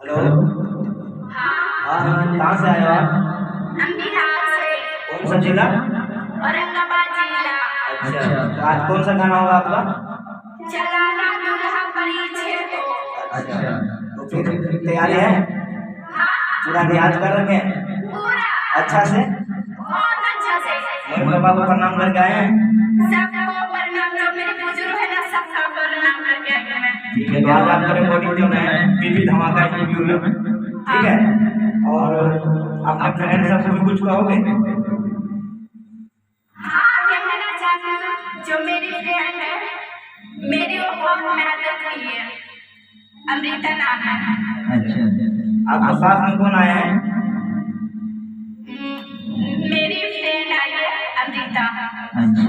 Hello. हाँ हाँ, कहाँ से आए हो आप? हम बिहार से। कौन सा जिला? औरंगाबाद जिला। अच्छा, तो आज कौन सा गाना होगा आपका? चलाना दुल्हा परिछे तो। अच्छा, तो फिर तैयारी है? पूरा रियाज कर रखे हैं? पूरा अच्छा से? बहुत अच्छा से। मम्मी पापा को प्रणाम करके आए हैं? सबको प्रणाम, जो मेरे बुजुर्ग है ना सबका प्रणाम करके आए हैं। ठीक है, तो आज आपका रिकॉर्डिंग जो है पीपी धमाका स्टूडियो में, ठीक है? और अपने फ्रेंड सबको भी कुछ कहोगे? हाँ, कहना चाहती हूँ जो मेरी फ्रेंड है, मेरी वो बहुत मेहनत की है। अमृता नाम है। अच्छा, आपके साथ में कौन आया है? मेरी फ्रेंड आई है अमृता। अच्छा,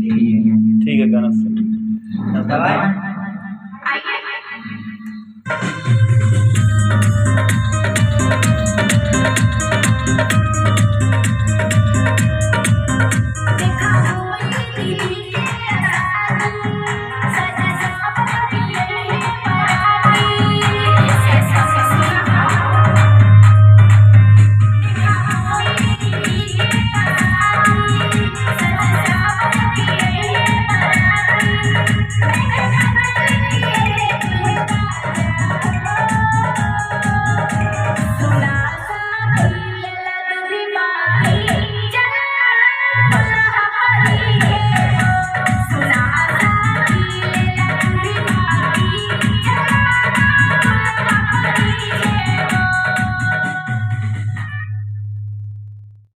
ठीक है ठीक है गाना से दवाई